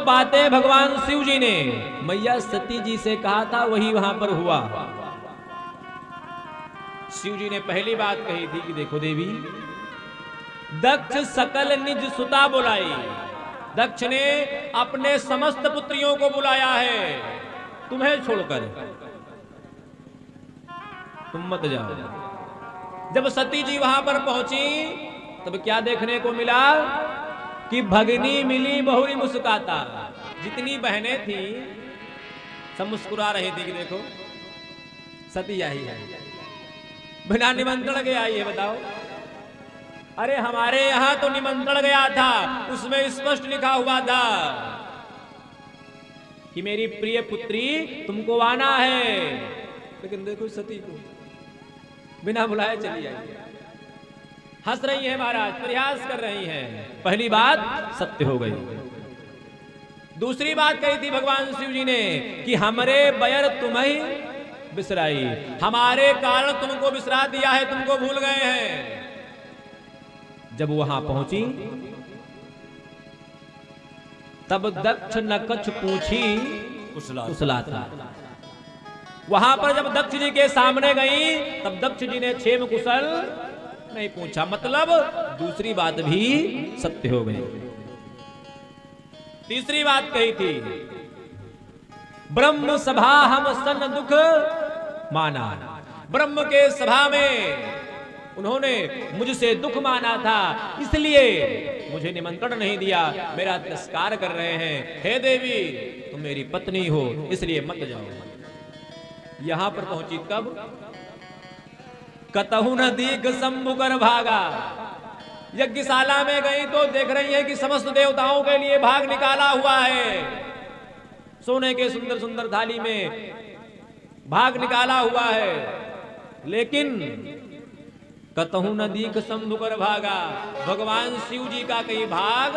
बातें भगवान शिव जी ने मैया सती जी से कहा था वही वहां पर हुआ। शिव जी ने पहली बात कही थी कि देखो देवी, दक्ष सकल निज सुता बुलाई। दक्ष ने अपने समस्त पुत्रियों को बुलाया है, तुम्हें छोड़कर तुम मत जाओ। जब सती जी वहां पर पहुंची तब क्या देखने को मिला कि भगनी मिली बहुरी मुस्कुराता। जितनी बहनें थी सब मुस्कुरा रही थी कि देखो सती आई है, बिना निमंत्रण के आई है। बताओ, अरे हमारे यहां तो निमंत्रण गया था, उसमें स्पष्ट लिखा हुआ था कि मेरी प्रिय पुत्री तुमको आना है, लेकिन देखो सती को बिना बुलाए चली आई। हंस रही है महाराज, प्रयास कर रही हैं। पहली बात सत्य हो गई। दूसरी बात कही थी भगवान शिव जी ने कि हमरे बयर तुम्हें बिसराई, हमारे कारण तुमको बिसरा दिया है, तुमको भूल गए हैं। जब वहां पहुंची तब दक्ष न कछ पूछी कुशलाता। वहां पर जब दक्ष जी के सामने गई तब दक्ष जी ने क्षेम कुशल नहीं पूछा, मतलब दूसरी बात भी सत्य हो गई। तीसरी बात कही थी, ब्रह्म सभा हम सन दुख माना। ब्रह्म के सभा में उन्होंने मुझसे दुख माना था, इसलिए मुझे निमंत्रण नहीं दिया, मेरा तिरस्कार कर रहे हैं। हे देवी, तुम मेरी पत्नी हो, इसलिए मत जाओ। यहां पर पहुंची कब? कतहु न दीघ शंभु कर भागा। यज्ञशाला में गई तो देख रही है कि समस्त देवताओं के लिए भाग निकाला हुआ है। सोने के सुंदर सुंदर थाली में भाग निकाला हुआ है, लेकिन कतहु न दीघ शंभु कर भागा, भगवान शिव जी का कहीं भाग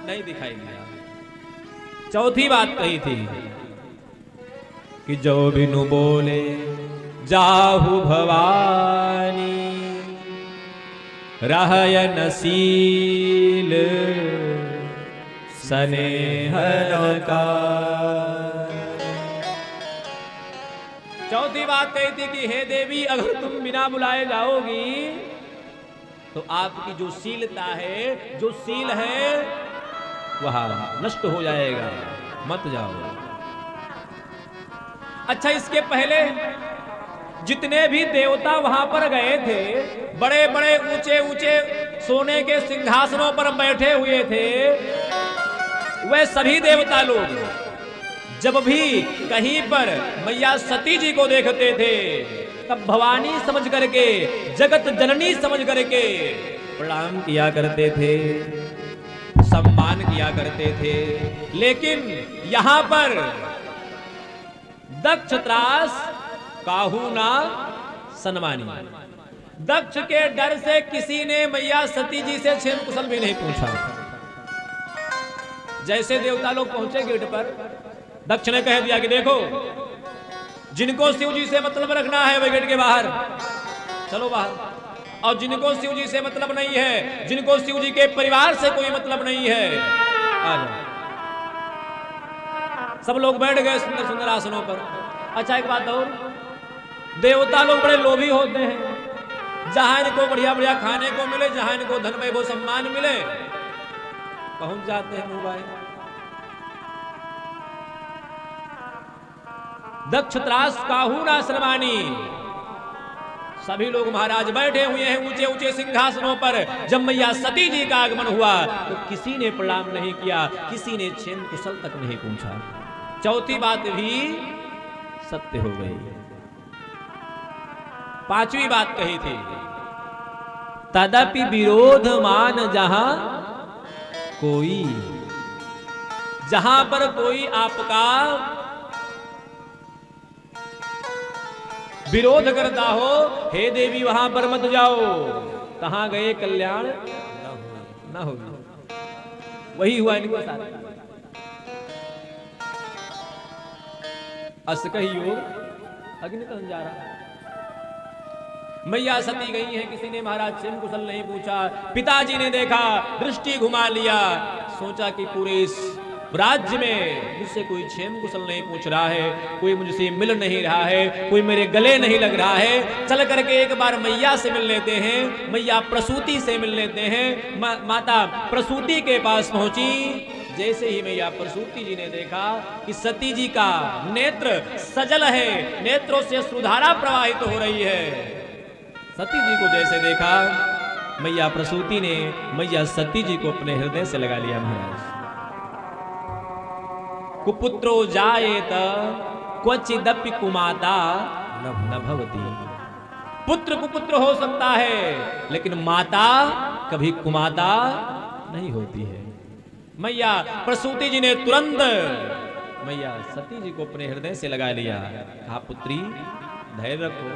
नहीं दिखाई दिया। चौथी बात कही थी कि जो बिनु बोले जाहु भवानी, रहयन शील स्नेह का। चौथी बात कही थी कि हे देवी, अगर तुम बिना बुलाए जाओगी तो आपकी जो शीलता है, जो शील है, वह नष्ट हो जाएगा, मत जाओ। अच्छा, इसके पहले जितने भी देवता वहां पर गए थे, बड़े बड़े ऊंचे ऊंचे सोने के सिंहासनों पर बैठे हुए थे, वे सभी देवता लोग जब भी कहीं पर मैया सती जी को देखते थे तब भवानी समझ करके, जगत जननी समझ करके प्रणाम किया करते थे, सम्मान किया करते थे। लेकिन यहां पर दक्ष त्रास काहू ना सन्मानी। दक्ष के डर से किसी ने मैया सती जी से क्षेम कुशल भी नहीं पूछा। जैसे देवता लोग पहुंचे गेट पर, दक्ष ने कह दिया कि देखो, जिनको शिव जी से मतलब रखना है वे गेट के बाहर चलो बाहर, और जिनको शिव जी से मतलब नहीं है, जिनको शिव जी के परिवार से कोई मतलब नहीं है, आ जाओ। सब लोग बैठ गए सुंदर सुंदर आसनों पर। अच्छा, एक बात और, देवता लोग बड़े लोभी होते हैं। जहां इनको बढ़िया बढ़िया खाने को मिले, जहां इनको धन वैभव सम्मान मिले, पहुंच जाते हैं मोबाइल। दक्ष त्रास काहू ना सन्मानी। सभी लोग महाराज बैठे हुए हैं ऊंचे ऊंचे सिंहासनों पर। जब मैया सती जी का आगमन हुआ तो किसी ने प्रणाम नहीं किया, किसी ने क्षेम कुशल तक नहीं पूछा। चौथी बात भी सत्य हो गई। पांचवी बात कही थी, तदपि विरोध मान जहां कोई। जहां पर कोई आपका विरोध करता हो, हे देवी वहां पर मत जाओ, कहां गए कल्याण ना हो। वही हुआ इनके साथ। अस कही योग अग्नि संजारा। मैया सती गई है, किसी ने महाराज क्षेम कुशल नहीं पूछा। पिताजी ने देखा, दृष्टि घुमा लिया, सोचा कि पूरे इस राज्य में मुझसे कोई क्षेम कुशल नहीं पूछ रहा है, कोई मुझसे मिल नहीं रहा है, कोई मेरे गले नहीं लग रहा है। चल करके एक बार मैया से मिल लेते हैं, मैया प्रसूति से मिल लेते हैं। माता प्रसूति के पास पहुंची। जैसे ही मैया प्रसूति जी ने देखा कि सती जी का नेत्र सजल है, नेत्रों से सुधारा प्रवाहित हो रही है, सती जी को जैसे देखा, मैया प्रसूति ने मैया सती जी को अपने हृदय से लगा लिया। महाराज, कुपुत्रो जायेत क्वचिदपि कुमाता न भवति। पुत्र कुपुत्र हो सकता है, लेकिन माता कभी कुमाता नहीं होती है। मैया प्रसूति जी ने तुरंत मैया सती जी को अपने हृदय से लगा लिया। कहा, पुत्री धैर्य रखो,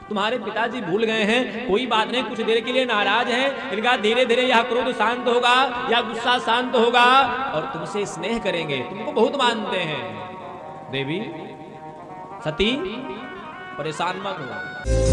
तुम्हारे पिताजी भूल गए हैं, कोई बात नहीं, कुछ देर के लिए नाराज हैं, इनका धीरे धीरे यह क्रोध शांत होगा या गुस्सा शांत होगा और तुमसे स्नेह करेंगे, तुमको बहुत मानते हैं। देवी सती परेशान मत हो।